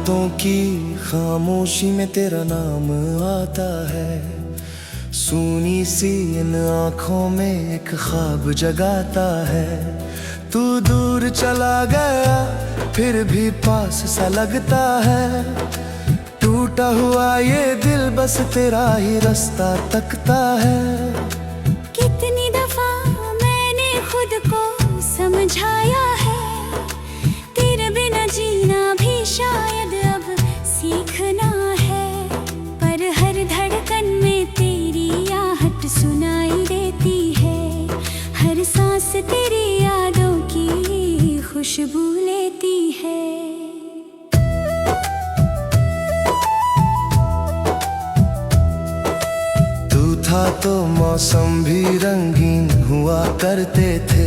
रातों की खामोशी में तेरा नाम आता है। सूनी सी इन आँखों में एक ख्वाब जगाता है। तू दूर चला गया फिर भी पास सा लगता है। टूटा हुआ ये दिल बस तेरा ही रास्ता तकता है। कितनी दफा मैंने खुद को समझाया है, तेरे बिना जीना भी शायद अब सीखना है। पर हर धड़कन में तेरी आहट सुनाई देती है। हर सांस तेरी यादों की खुशबू लेती है। था तो मौसम भी रंगीन हुआ करते थे।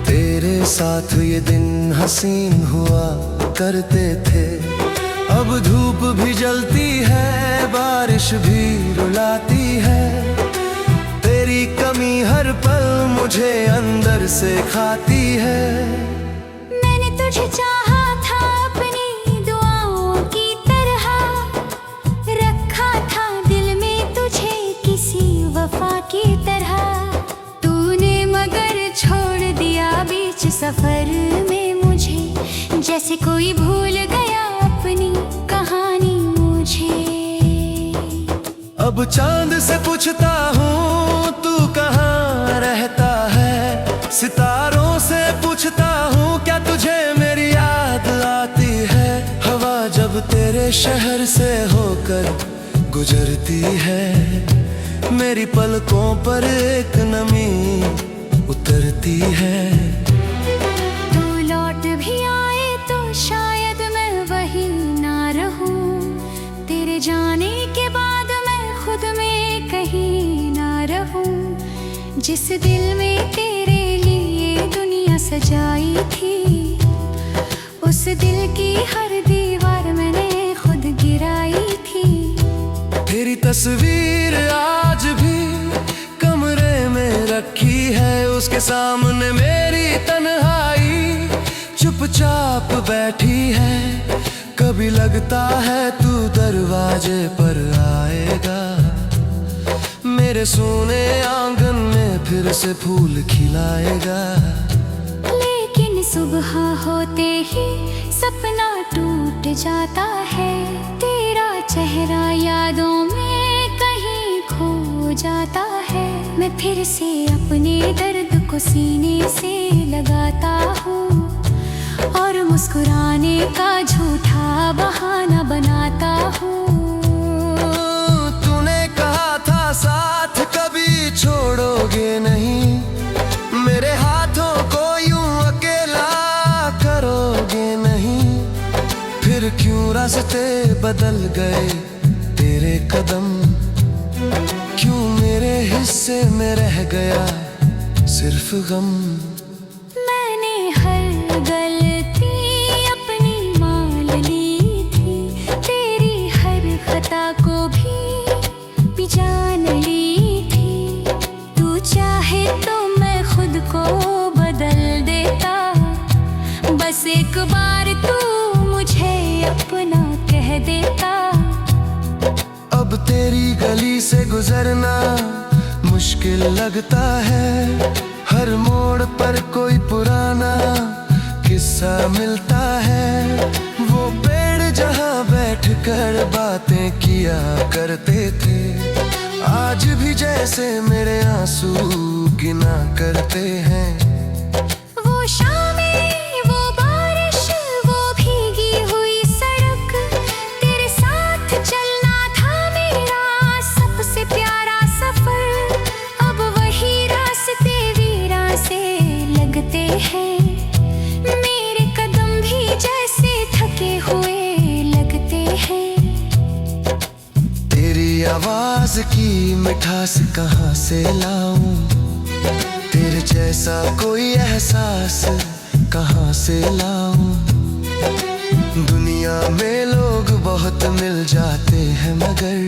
तेरे साथ ये दिन हसीन हुआ करते थे। अब धूप भी जलती है, बारिश भी रुलाती है। तेरी कमी हर पल मुझे अंदर से खाती है। मैंने तुझे चाहा था अपनी दुआओं की तरह, रखा था दिल में तुझे किसी वफा की तरह। तूने मगर छोड़ दिया बीच सफर में मुझे, जैसे कोई भूल गया अपनी कहानी मुझे। अब चांद से पूछता हूँ तू कहाँ रहता है। सितारों से पूछता हूँ क्या तुझे मेरी याद आती है। हवा जब तेरे शहर से होकर गुजरती है, मेरी पलकों पर एक नमी उतरती है। तू लौट भी आए तो शायद मैं वही ना रहूं। तेरे जाने के बाद मैं खुद में कहीं ना रहूं। जिस दिल में तेरे लिए दुनिया सजाई थी, उस दिल की हर दीवार मैंने खुद गिराई थी। तेरी तस्वीर आज भी कमरे में रखी है। उसके सामने मेरी तन्हाई चुपचाप बैठी है। कभी लगता है तू दरवाजे पर आएगा, मेरे सोने आंगन में फिर से फूल खिलाएगा। लेकिन सुबह होते ही सपना टूट जाता है। तेरा चेहरा यादों में कहीं खो जाता है। मैं फिर से अपने दर्द को सीने से लगाता हूँ और मुस्कुराने का झूठा बहाना बनाता हूँ। तूने कहा था साथ कभी छोड़ोगे नहीं, मेरे हाथों को यूं अकेला करोगे नहीं। फिर क्यों रास्ते बदल गए तेरे कदम, क्यों मेरे हिस्से में रह गया सिर्फ गम। मैंने हर गलती अपनी मान ली थी, तेरी हर खता को भी जान ली थी। तू चाहे तो मैं खुद को बदल देता, बस एक बार तू मुझे अपना कह देता। अब तेरी गली से गुजरना मुश्किल लगता है। हर मोड़ पर कोई पुराना किस्सा मिलता है। वो पेड़ जहाँ बैठकर बातें किया करते थे, आज भी जैसे मेरे आंसू गिना करते हैं। वो शामें, वो बारिश, वो भीगी हुई सड़क, तेरे साथ चलना था मेरा सबसे प्यारा सफर। अब वही रास्ते वीरां से लगते हैं, मेरे कदम भी जैसे थके हुए लगते हैं। तेरी आवाज की मिठास कहाँ से लाऊं, तेरे जैसा कोई एहसास कहाँ से लाऊं। दुनिया में लोग बहुत मिल जाते हैं, मगर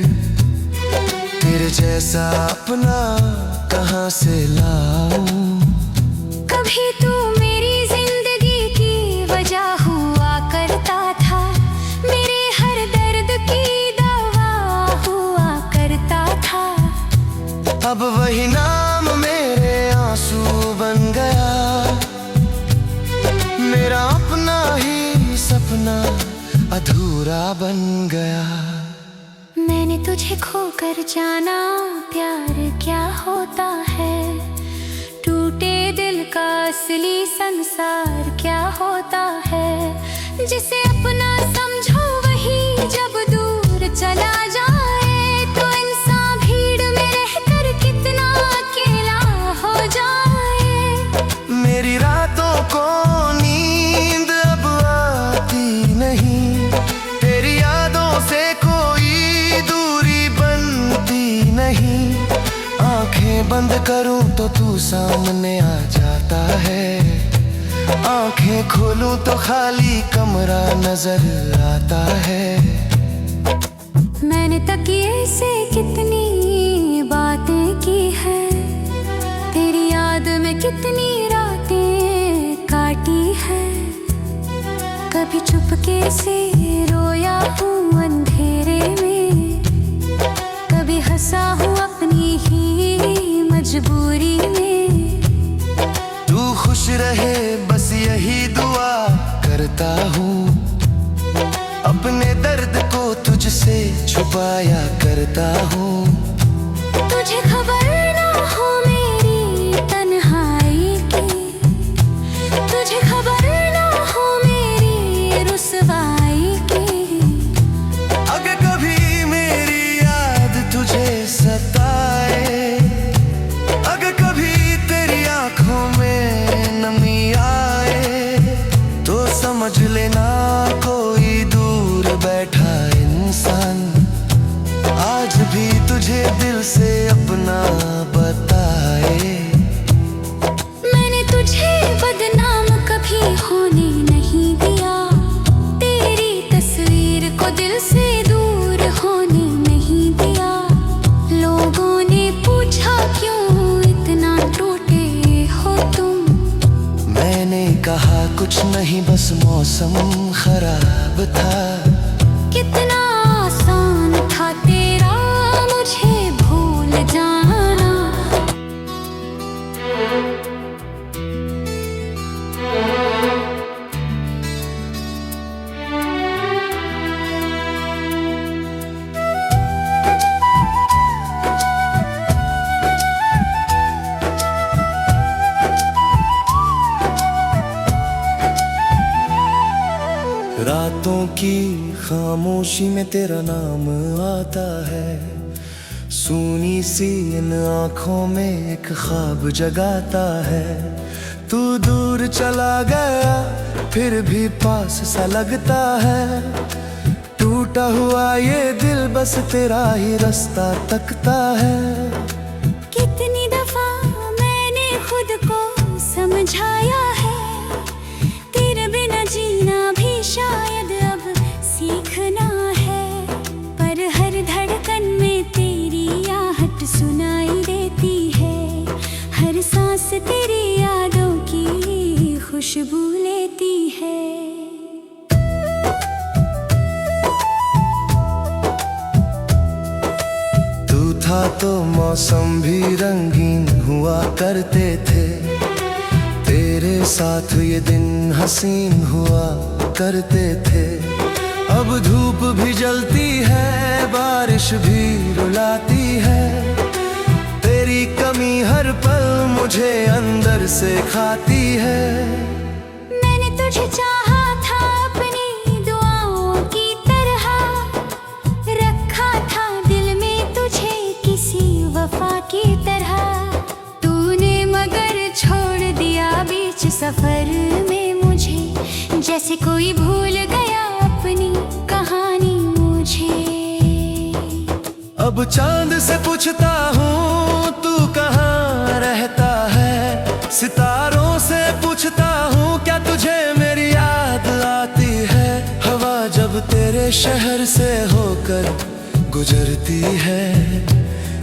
तेरे जैसा अपना कहाँ से लाऊं। कभी तू मेरी जिंदगी की वजह हुआ करता था, अब वही नाम मेरे आंसू बन गया, मेरा अपना ही सपना अधूरा बन गया। मैंने तुझे खोकर जाना प्यार क्या होता है, टूटे दिल का असली संसार क्या होता है। जिसे अपना समझो वही जब दूर चला जाए, तो इंसान भीड़ में रहकर कितना अकेला हो जाए। मेरी रातों को नींद अब आती नहीं, तेरी यादों से कोई दूरी बनती नहीं। आंखें बंद करूं तो तू सामने आ जाता है, आंखें खोलूं तो खाली कमरा नजर आता है। मैंने तकिए से कितनी बातें की है, तेरी याद में कितनी रातें काटी है। कभी चुपके से रोया हूँ अंधेरे में, कभी हंसा हूँ अपनी ही मजबूरी में। तू खुश रहे बस यही दुआ करता हूँ, अपने दर्द को तुझसे छुपाया करता हूँ। तुझे खबर ना हो मेरी तन्हाई की, तुझे खबर ना हो मेरी रुसवाई की। अगर कभी मेरी याद तुझे सताए, अगर कभी तेरी आंखों में नमी आए, तो समझ लेना कोई दूर बैठा इंसान आज भी तुझे दिल से अपना बताए। मैंने तुझे बदनाम कभी होने नहीं दिया, तेरी तस्वीर को दिल से दूर होने नहीं दिया। लोगों ने पूछा क्यों इतना टूटे हो तुम, मैंने कहा कुछ नहीं बस मौसम खराब था। कितना आसान था तेरा मुझे भूल जाना। रातों की खामोशी में तेरा नाम आता है, सूनी सी इन आँखों में एक ख्वाब जगाता है। तू दूर चला गया फिर भी पास सा लगता है, टूटा हुआ ये दिल बस तेरा ही रास्ता तकता है। कितनी दफा मैंने खुद को समझाया है, तेरे बिना जीना भी शायद अब सीखना है। पर हर धड़कन में तेरी आहट सुनाई देती है, हर सांस तेरी यादों की खुशबू लेती है। तू था तो मौसम भी रंगीन हुआ करते थे, तेरे साथ ये दिन हसीन हुआ करते थे। अब धूप भी जलती है बारिश भी रुलाती है, तेरी कमी हर पल मुझे अंदर से खाती है। मैंने तुझे चाहा था अपनी दुआओं की तरह, रखा था दिल में तुझे किसी वफा की तरह। तूने मगर छोड़ दिया बीच सफर में मुझे, जैसे कोई भूल गया अपनी कहानी मुझे। अब चांद से पूछता हूँ तू कहाँ रहता है, सितारों से पूछता हूँ क्या तुझे मेरी याद आती है। हवा जब तेरे शहर से होकर गुजरती है,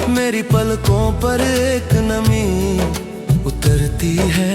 मेरी पलकों पर एक नमी उतरती है।